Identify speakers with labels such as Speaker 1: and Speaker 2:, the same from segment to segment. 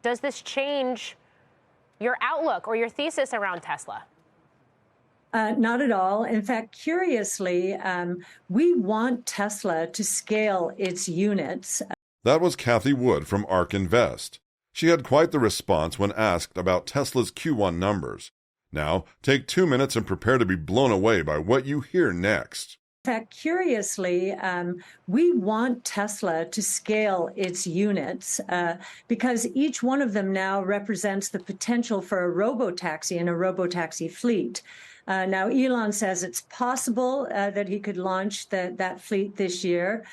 Speaker 1: does this change your outlook or your thesis around Tesla?
Speaker 2: Not at all. In fact, curiously, we want Tesla to scale its units.
Speaker 3: That was Cathie Wood from Ark Invest. She had quite the response when asked about Tesla's Q1 numbers. Now, take 2 minutes and prepare to be blown away by what you hear next.
Speaker 2: In fact, curiously, we want Tesla to scale its units because each one of them now represents the potential for a robotaxi and a robotaxi fleet. Now, Elon says it's possible that he could launch that fleet this year.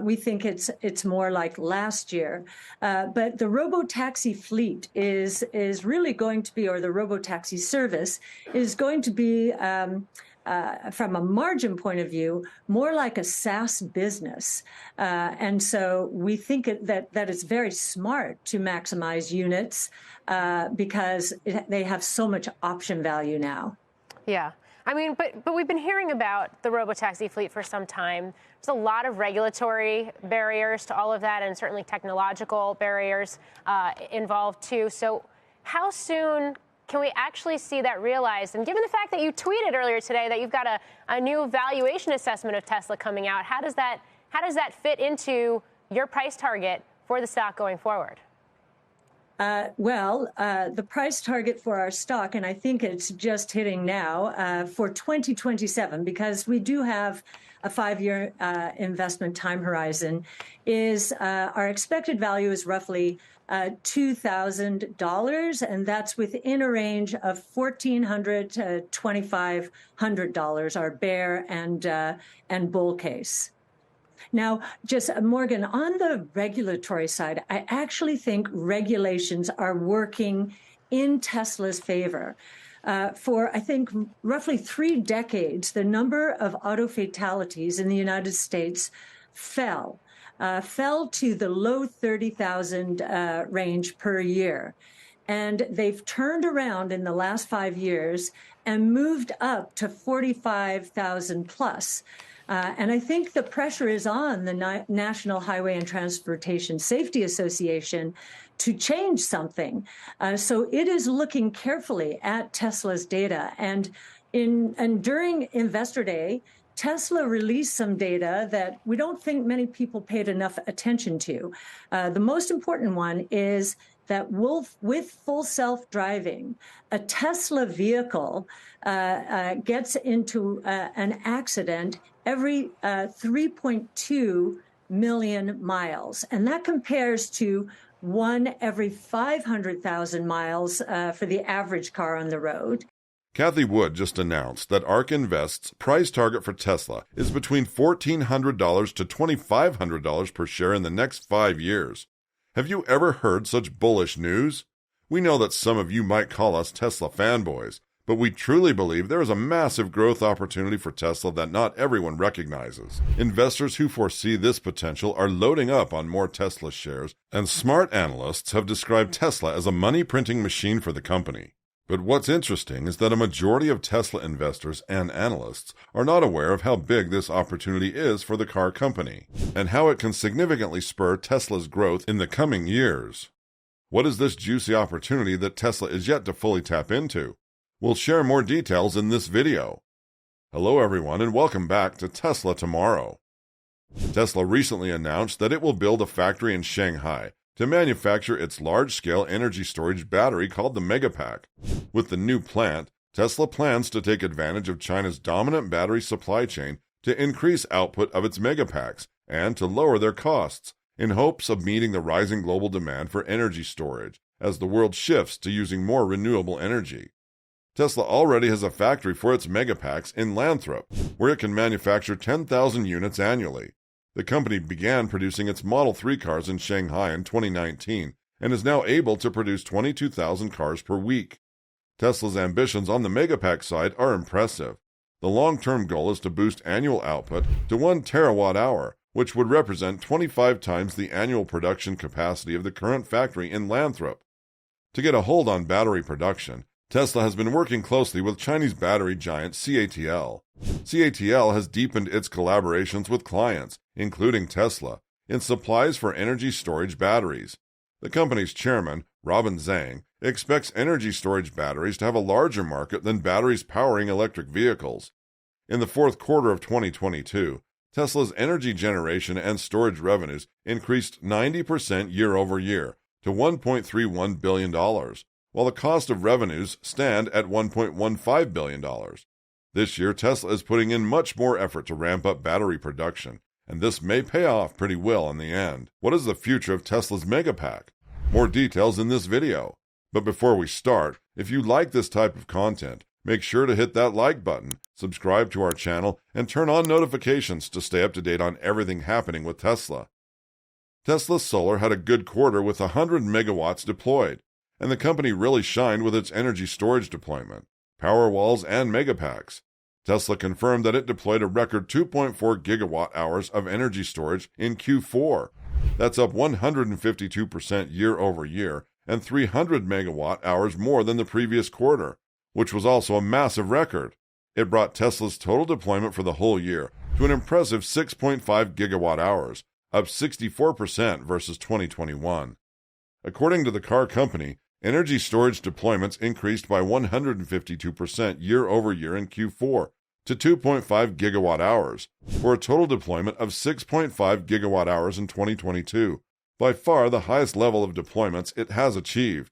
Speaker 2: We think it's more like last year. But the robotaxi fleet is really going to be, or the robotaxi service is going to be, from a margin point of view, more like a SaaS business. And so we think that it's very smart to maximize units because they have so much option value now.
Speaker 1: Yeah. I mean, but we've been hearing about the robotaxi fleet for some time. There's a lot of regulatory barriers to all of that, and certainly technological barriers involved too. So how soon can we actually see that realized? And given the fact that you tweeted earlier today that you've got a new valuation assessment of Tesla coming out, how does that fit into your price target for the stock going forward?
Speaker 2: The price target for our stock, and I think it's just hitting now, for 2027, because we do have a 5-year investment time horizon, is our expected value is roughly $2,000, and that's within a range of $1,400 to $2,500, our bear and bull case. Now, just Morgan, on the regulatory side, I actually think regulations are working in Tesla's favor. For, I think, roughly 3 decades, the number of auto fatalities in the United States fell to the low 30,000 range per year. And they've turned around in the last 5 years and moved up to 45,000 plus. And I think the pressure is on the National Highway and Transportation Safety Association to change something. So it is looking carefully at Tesla's data. And during Investor Day, Tesla released some data that we don't think many people paid enough attention to. The most important one is that with full self-driving, a Tesla vehicle gets into an accident every 3.2 million miles. And that compares to 1 every 500,000 miles for the average car on the road.
Speaker 3: Cathie Wood just announced that Ark Invest's price target for Tesla is between $1,400 to $2,500 per share in the next 5 years. Have you ever heard such bullish news? We know that some of you might call us Tesla fanboys, but we truly believe there is a massive growth opportunity for Tesla that not everyone recognizes. Investors who foresee this potential are loading up on more Tesla shares, and smart analysts have described Tesla as a money-printing machine for the company. But what's interesting is that a majority of Tesla investors and analysts are not aware of how big this opportunity is for the car company, and how it can significantly spur Tesla's growth in the coming years. What is this juicy opportunity that Tesla is yet to fully tap into? We'll share more details in this video. Hello everyone, and welcome back to Tesla Tomorrow. Tesla recently announced that it will build a factory in Shanghai to manufacture its large-scale energy storage battery called the Megapack. With the new plant, Tesla plans to take advantage of China's dominant battery supply chain to increase output of its Megapacks and to lower their costs, in hopes of meeting the rising global demand for energy storage as the world shifts to using more renewable energy. Tesla already has a factory for its Megapacks in Lathrop, where it can manufacture 10,000 units annually. The company began producing its Model 3 cars in Shanghai in 2019 and is now able to produce 22,000 cars per week. Tesla's ambitions on the Megapack side are impressive. The long-term goal is to boost annual output to 1 terawatt-hour, which would represent 25 times the annual production capacity of the current factory in Lathrop. To get a hold on battery production, Tesla has been working closely with Chinese battery giant CATL. CATL has deepened its collaborations with clients, including Tesla, in supplies for energy storage batteries. The company's chairman, Robin Zhang, expects energy storage batteries to have a larger market than batteries powering electric vehicles. In the fourth quarter of 2022, Tesla's energy generation and storage revenues increased 90% year over year to $1.31 billion, while the cost of revenues stand at $1.15 billion. This year, Tesla is putting in much more effort to ramp up battery production, and this may pay off pretty well in the end. What is the future of Tesla's Megapack? More details in this video. But before we start, if you like this type of content, make sure to hit that like button, subscribe to our channel, and turn on notifications to stay up to date on everything happening with Tesla. Tesla Solar had a good quarter with 100 megawatts deployed, and the company really shined with its energy storage deployment, Powerwalls, and Megapacks. Tesla confirmed that it deployed a record 2.4 gigawatt hours of energy storage in Q4. That's up 152% year over year and 300 megawatt hours more than the previous quarter, which was also a massive record. It brought Tesla's total deployment for the whole year to an impressive 6.5 gigawatt hours, up 64% versus 2021. According to the car company, energy storage deployments increased by 152% year over year in Q4 to 2.5 gigawatt hours, for a total deployment of 6.5 gigawatt hours in 2022, by far the highest level of deployments it has achieved.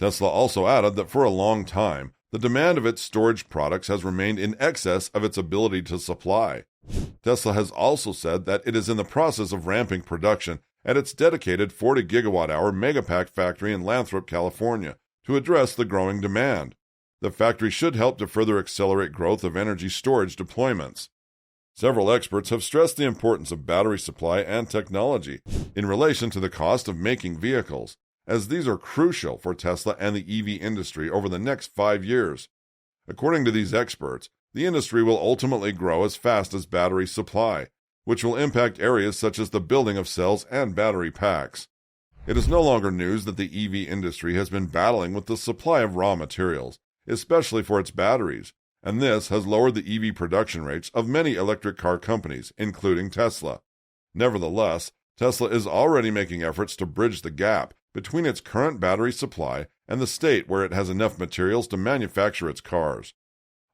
Speaker 3: Tesla also added that for a long time, the demand of its storage products has remained in excess of its ability to supply. Tesla has also said that it is in the process of ramping production at its dedicated 40 gigawatt-hour Megapack factory in Lathrop, California, to address the growing demand. The factory should help to further accelerate growth of energy storage deployments. Several experts have stressed the importance of battery supply and technology in relation to the cost of making vehicles, as these are crucial for Tesla and the EV industry over the next 5 years. According to these experts, the industry will ultimately grow as fast as battery supply, which will impact areas such as the building of cells and battery packs. It is no longer news that the EV industry has been battling with the supply of raw materials, especially for its batteries, and this has lowered the EV production rates of many electric car companies, including Tesla. Nevertheless, Tesla is already making efforts to bridge the gap between its current battery supply and the state where it has enough materials to manufacture its cars.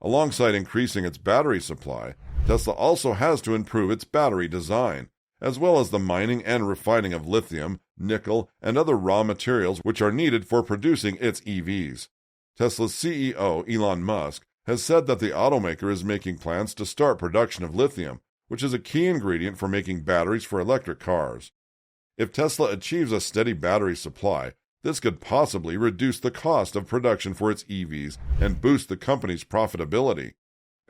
Speaker 3: Alongside increasing its battery supply, Tesla also has to improve its battery design, as well as the mining and refining of lithium, nickel, and other raw materials which are needed for producing its EVs. Tesla's CEO, Elon Musk, has said that the automaker is making plans to start production of lithium, which is a key ingredient for making batteries for electric cars. If Tesla achieves a steady battery supply, this could possibly reduce the cost of production for its EVs and boost the company's profitability.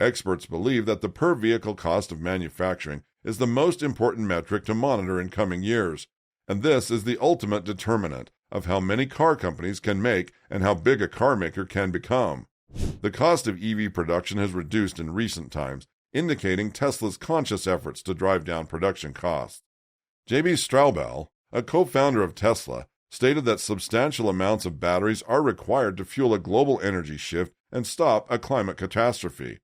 Speaker 3: Experts believe that the per-vehicle cost of manufacturing is the most important metric to monitor in coming years, and this is the ultimate determinant of how many car companies can make and how big a car maker can become. The cost of EV production has reduced in recent times, indicating Tesla's conscious efforts to drive down production costs. J.B. Straubel, a co-founder of Tesla, stated that substantial amounts of batteries are required to fuel a global energy shift and stop a climate catastrophe.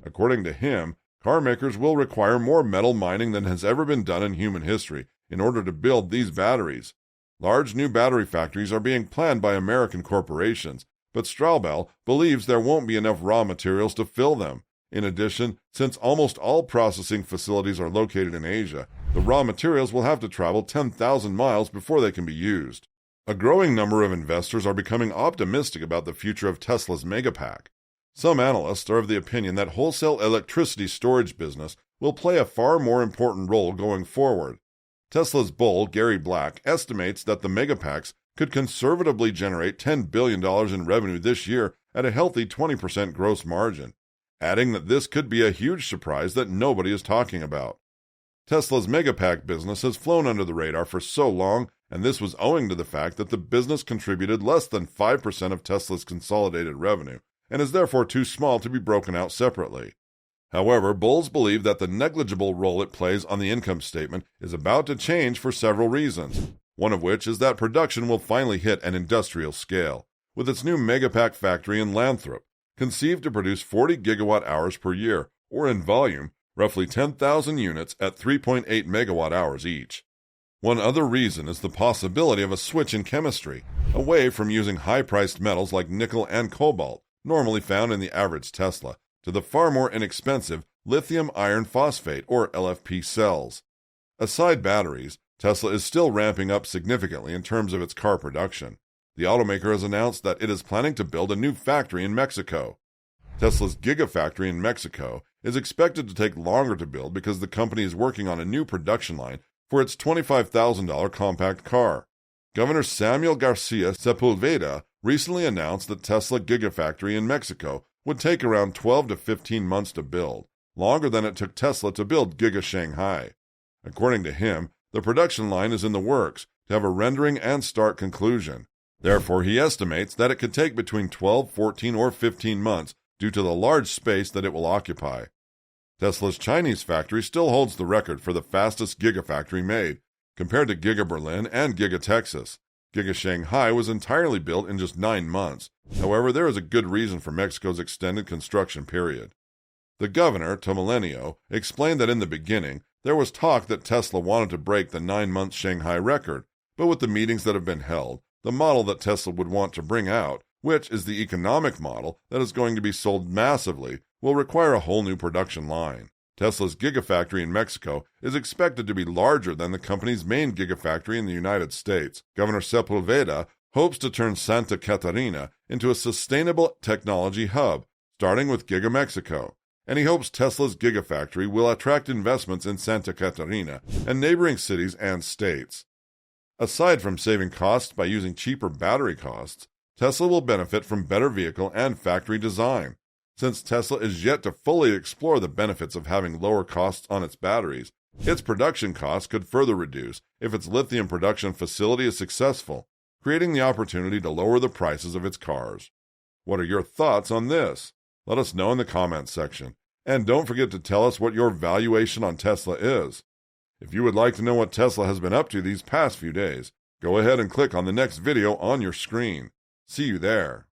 Speaker 3: According to him, car makers will require more metal mining than has ever been done in human history in order to build these batteries. Large new battery factories are being planned by American corporations, but Straubel believes there won't be enough raw materials to fill them. In addition, since almost all processing facilities are located in Asia, the raw materials will have to travel 10,000 miles before they can be used. A growing number of investors are becoming optimistic about the future of Tesla's Megapack. Some analysts are of the opinion that wholesale electricity storage business will play a far more important role going forward. Tesla's bull, Gary Black, estimates that the Megapacks could conservatively generate $10 billion in revenue this year at a healthy 20% gross margin, adding that this could be a huge surprise that nobody is talking about. Tesla's Megapack business has flown under the radar for so long, and this was owing to the fact that the business contributed less than 5% of Tesla's consolidated revenue, and is therefore too small to be broken out separately. However, bulls believe that the negligible role it plays on the income statement is about to change for several reasons, one of which is that production will finally hit an industrial scale, with its new Megapack factory in Lathrop, conceived to produce 40 gigawatt hours per year, or in volume, roughly 10,000 units at 3.8 megawatt hours each. One other reason is the possibility of a switch in chemistry, away from using high-priced metals like nickel and cobalt, normally found in the average Tesla, to the far more inexpensive lithium iron phosphate, or LFP cells. Aside batteries, Tesla is still ramping up significantly in terms of its car production. The automaker has announced that it is planning to build a new factory in Mexico. Tesla's Gigafactory in Mexico is expected to take longer to build because the company is working on a new production line for its $25,000 compact car. Governor Samuel Garcia Sepulveda recently announced that Tesla Gigafactory in Mexico would take around 12 to 15 months to build, longer than it took Tesla to build Giga Shanghai. According to him, the production line is in the works to have a rendering and start conclusion. Therefore, he estimates that it could take between 12, 14, or 15 months due to the large space that it will occupy. Tesla's Chinese factory still holds the record for the fastest Gigafactory made, compared to Giga Berlin and Giga Texas. Giga Shanghai was entirely built in just 9 months. However, there is a good reason for Mexico's extended construction period. The governor, Tomelenio, explained that in the beginning, there was talk that Tesla wanted to break the 9-month Shanghai record, but with the meetings that have been held, the model that Tesla would want to bring out, which is the economic model that is going to be sold massively, will require a whole new production line. Tesla's Gigafactory in Mexico is expected to be larger than the company's main Gigafactory in the United States. Governor Sepulveda hopes to turn Santa Catarina into a sustainable technology hub, starting with Giga Mexico, and he hopes Tesla's Gigafactory will attract investments in Santa Catarina and neighboring cities and states. Aside from saving costs by using cheaper battery costs, Tesla will benefit from better vehicle and factory design. Since Tesla is yet to fully explore the benefits of having lower costs on its batteries, its production costs could further reduce if its lithium production facility is successful, creating the opportunity to lower the prices of its cars. What are your thoughts on this? Let us know in the comments section. And don't forget to tell us what your valuation on Tesla is. If you would like to know what Tesla has been up to these past few days, go ahead and click on the next video on your screen. See you there.